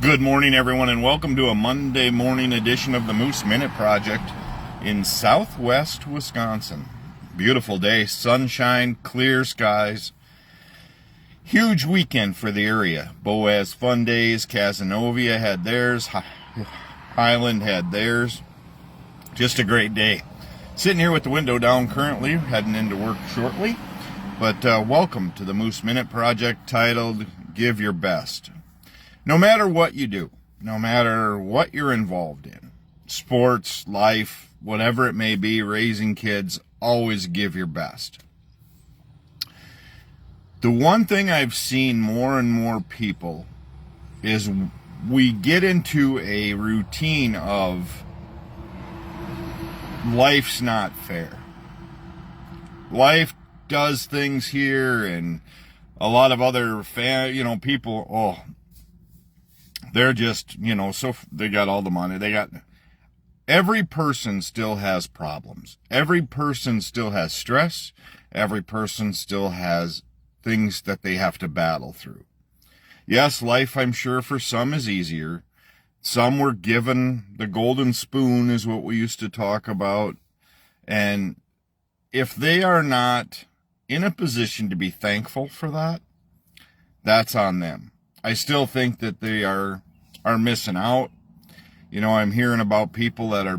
Good morning, everyone, and welcome to a Monday morning edition of the Moose Minute Project in southwest Wisconsin. Beautiful day, sunshine, clear skies. Huge weekend for the area. Boaz Fun Days, Cazenovia had theirs, Highland had theirs. Just a great day. Sitting here with the window down currently, heading into work shortly. But welcome to the Moose Minute Project titled Give Your Best. No matter what you do, no matter what you're involved in, sports, life, whatever it may be, raising kids, always give your best. The one thing I've seen more and more people is we get into a routine of life's not fair. Life does things here, and a lot of other people, they're just, so they got all the money. Every person still has problems. Every person still has stress. Every person still has things that they have to battle through. Yes, life, I'm sure, for some is easier. Some were given the golden spoon, is what we used to talk about. And if they are not in a position to be thankful for that, that's on them. I still think that they are missing out. I'm hearing about people that are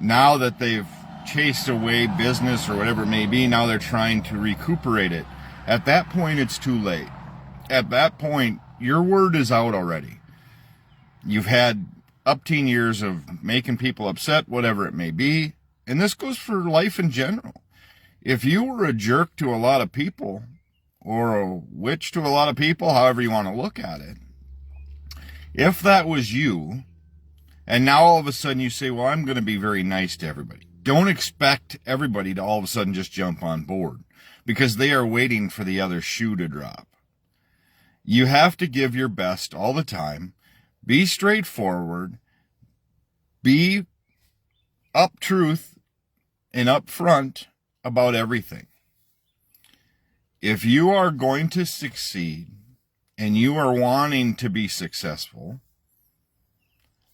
now that they've chased away business or whatever it may be, now they're trying to recuperate it. At that point, it's too late. At that point, your word is out already. You've had upteen years of making people upset, whatever it may be. And this goes for life in general. If you were a jerk to a lot of people, or a witch to a lot of people, however you want to look at it, if that was you, and now all of a sudden you say, well, I'm going to be very nice to everybody. Don't expect everybody to all of a sudden just jump on board, because they are waiting for the other shoe to drop. You have to give your best all the time. Be straightforward. Be up truth and upfront about everything. If you are going to succeed and you are wanting to be successful,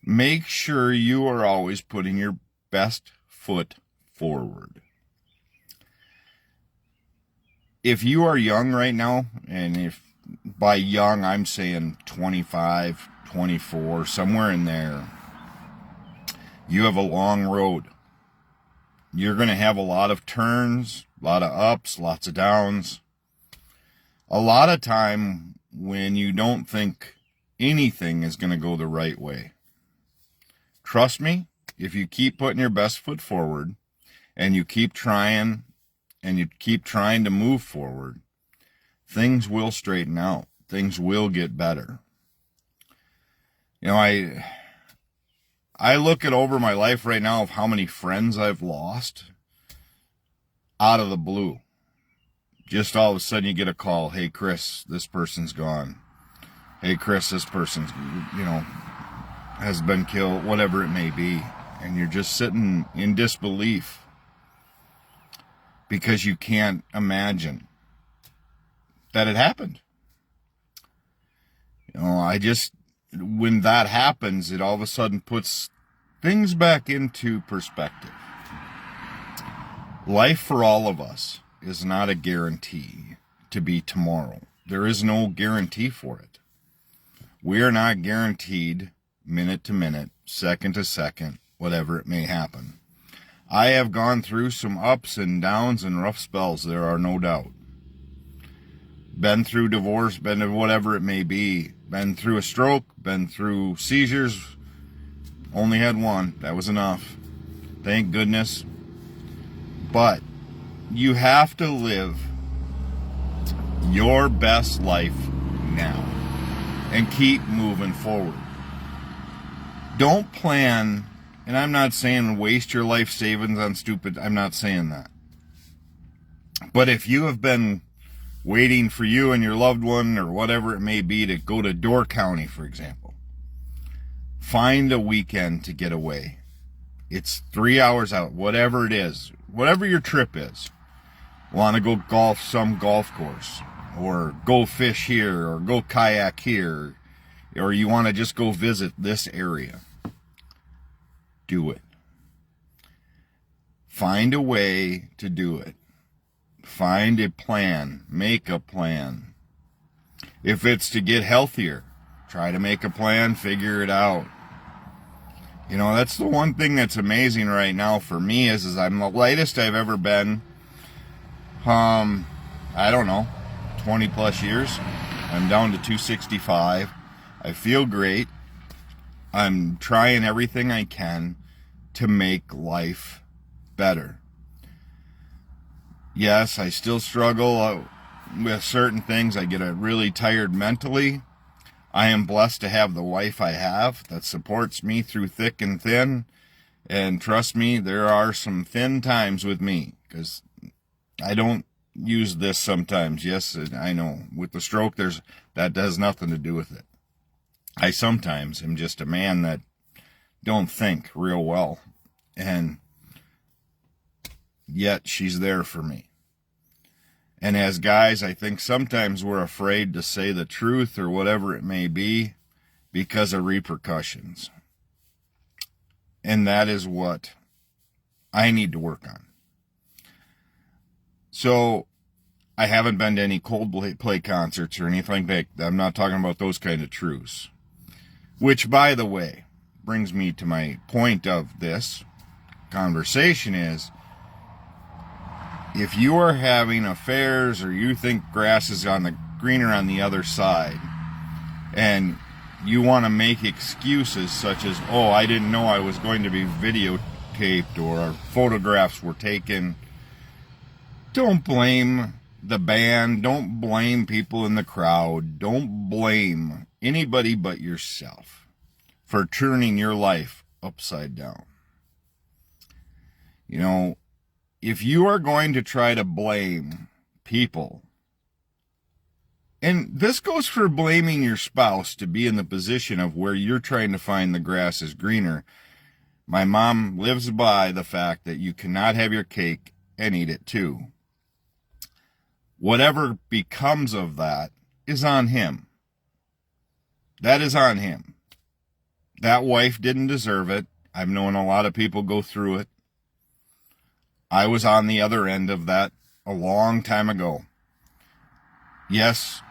make sure you are always putting your best foot forward. If you are young right now, and if by young I'm saying 25, 24, somewhere in there, you have a long road. You're going to have a lot of turns, a lot of ups, lots of downs. A lot of time when you don't think anything is going to go the right way. Trust me, if you keep putting your best foot forward and you keep trying to move forward, things will straighten out. Things will get better. I look at over my life right now of how many friends I've lost out of the blue. Just all of a sudden you get a call. Hey, Chris, this person's gone. Hey, Chris, this person's, has been killed, whatever it may be. And you're just sitting in disbelief because you can't imagine that it happened. When that happens, it all of a sudden puts things back into perspective. Life for all of us is not a guarantee to be tomorrow. There is no guarantee for it. We are not guaranteed minute to minute, second to second, whatever it may happen. I have gone through some ups and downs and rough spells, there are no doubt. Been through divorce, been whatever it may be, been through a stroke, been through seizures. Only had one, that was enough. Thank goodness. But you have to live your best life now and keep moving forward. Don't plan, and I'm not saying waste your life savings on stupid, I'm not saying that. But if you have been waiting for you and your loved one or whatever it may be to go to Door County, for example, find a weekend to get away. It's 3 hours out, whatever it is, whatever your trip is. Want to go golf some golf course, or go fish here, or go kayak here. or you want to just go visit this area, do it. Find a way to do it. Find a plan. Make a plan. If it's to get healthier, try to make a plan, figure it out. You know, that's the one thing that's amazing right now for me is I'm the lightest I've ever been. I don't know, 20 plus years. I'm down to 265. I feel great. I'm trying everything I can to make life better. Yes, I still struggle with certain things. I get really tired mentally. I am blessed to have the wife I have that supports me through thick and thin. And trust me, there are some thin times with me because I don't use this sometimes. Yes, I know. With the stroke, that has nothing to do with it. I sometimes am just a man that don't think real well. And yet she's there for me. And as guys, I think sometimes we're afraid to say the truth or whatever it may be because of repercussions. And that is what I need to work on. So I haven't been to any Coldplay concerts or anything like that. I'm not talking about those kind of truths. Which, by the way, brings me to my point of this conversation is, if you are having affairs or you think grass is greener on the other side, and you want to make excuses such as, oh, I didn't know I was going to be videotaped or photographs were taken, don't blame the band. Don't blame people in the crowd. Don't blame anybody but yourself for turning your life upside down. You know, if you are going to try to blame people, and this goes for blaming your spouse to be in the position of where you're trying to find the grass is greener. My mom lives by the fact that you cannot have your cake and eat it too. Whatever becomes of that is on him. That is on him. That wife didn't deserve it. I've known a lot of people go through it. I was on the other end of that a long time ago. Yes,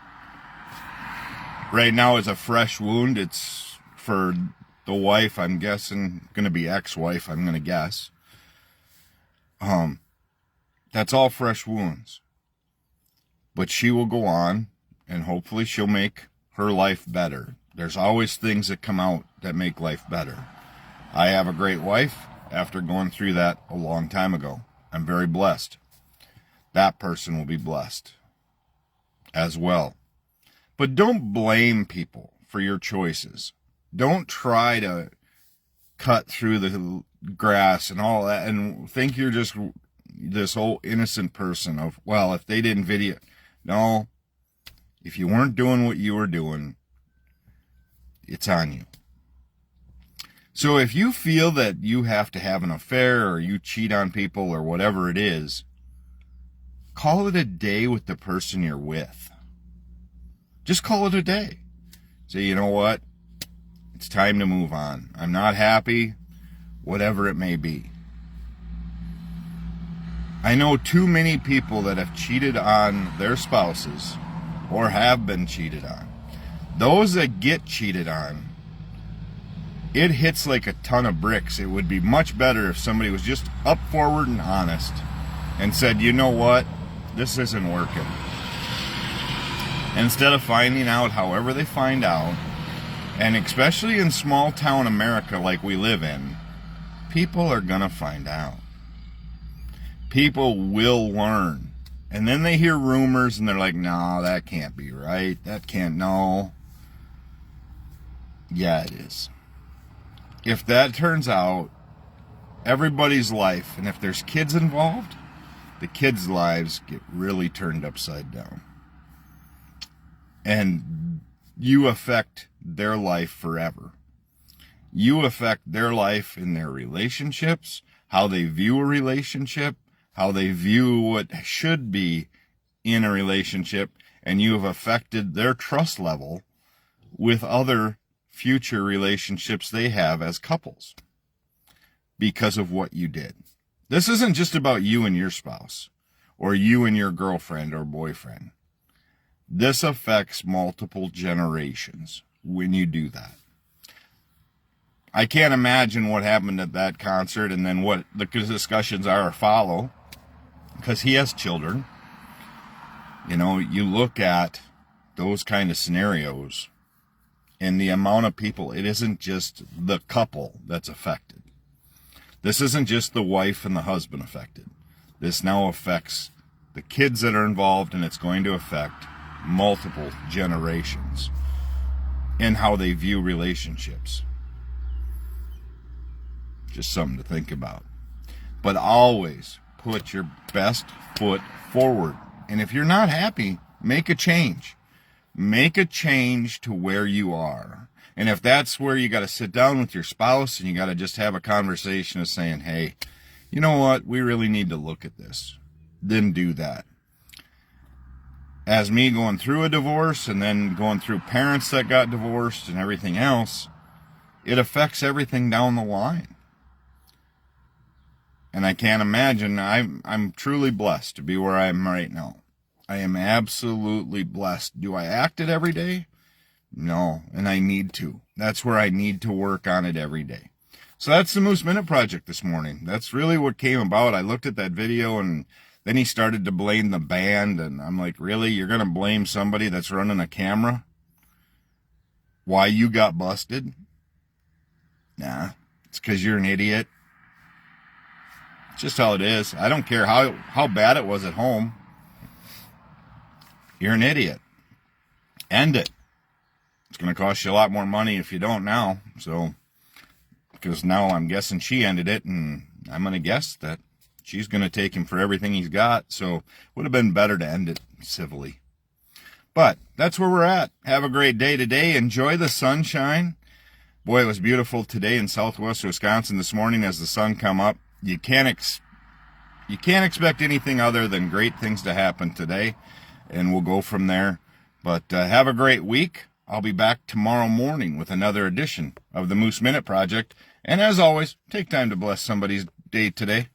right now is a fresh wound. It's for the wife, I'm guessing, going to be ex-wife, I'm going to guess. That's all fresh wounds. But she will go on, and hopefully she'll make her life better. There's always things that come out that make life better. I have a great wife after going through that a long time ago. I'm very blessed. That person will be blessed as well. But don't blame people for your choices. Don't try to cut through the grass and all that and think you're just this whole innocent person of, well, if they didn't video. No, if you weren't doing what you were doing, it's on you. So if you feel that you have to have an affair or you cheat on people or whatever it is, call it a day with the person you're with. Just call it a day. Say, you know what? It's time to move on. I'm not happy, whatever it may be. I know too many people that have cheated on their spouses or have been cheated on. Those that get cheated on, it hits like a ton of bricks. It would be much better if somebody was just up forward and honest and said, you know what? This isn't working. Instead of finding out however they find out, and especially in small town America like we live in, people are going to find out. People will learn. And then they hear rumors and they're like, no, that can't be right. That can't, no. Yeah, it is. If that turns out, everybody's life, and if there's kids involved, the kids' lives get really turned upside down. And you affect their life forever. You affect their life in their relationships, how they view a relationship, how they view what should be in a relationship, and you have affected their trust level with other future relationships they have as couples because of what you did. This isn't just about you and your spouse or you and your girlfriend or boyfriend. This affects multiple generations when you do that. I can't imagine what happened at that concert and then what the discussions are or follow, because he has children. You know, you look at those kind of scenarios and the amount of people, it isn't just the couple that's affected. This isn't just the wife and the husband affected. This now affects the kids that are involved, and it's going to affect multiple generations in how they view relationships. Just something to think about. But always put your best foot forward. And if you're not happy, make a change. Make a change to where you are. And if that's where you got to sit down with your spouse and you got to just have a conversation of saying, hey, you know what? We really need to look at this. Then do that. As me going through a divorce and then going through parents that got divorced and everything else, it affects everything down the line. And I can't imagine, I'm truly blessed to be where I am right now. I am absolutely blessed. Do I act it every day? No, and I need to. That's where I need to work on it every day. So that's the Moose Minute Project this morning. That's really what came about. I looked at that video and then he started to blame the band. And I'm like, really? You're going to blame somebody that's running a camera? Why you got busted? Nah, it's because you're an idiot. It's just how it is. I don't care how bad it was at home. You're an idiot. End it. It's going to cost you a lot more money if you don't now. So, because now I'm guessing she ended it, and I'm going to guess that she's going to take him for everything he's got. So, would have been better to end it civilly. But that's where we're at. Have a great day today. Enjoy the sunshine. Boy, it was beautiful today in southwest Wisconsin this morning as the sun come up. You can't expect anything other than great things to happen today, and we'll go from there. But have a great week. I'll be back tomorrow morning with another edition of the Moose Minute Project. And as always, take time to bless somebody's day today.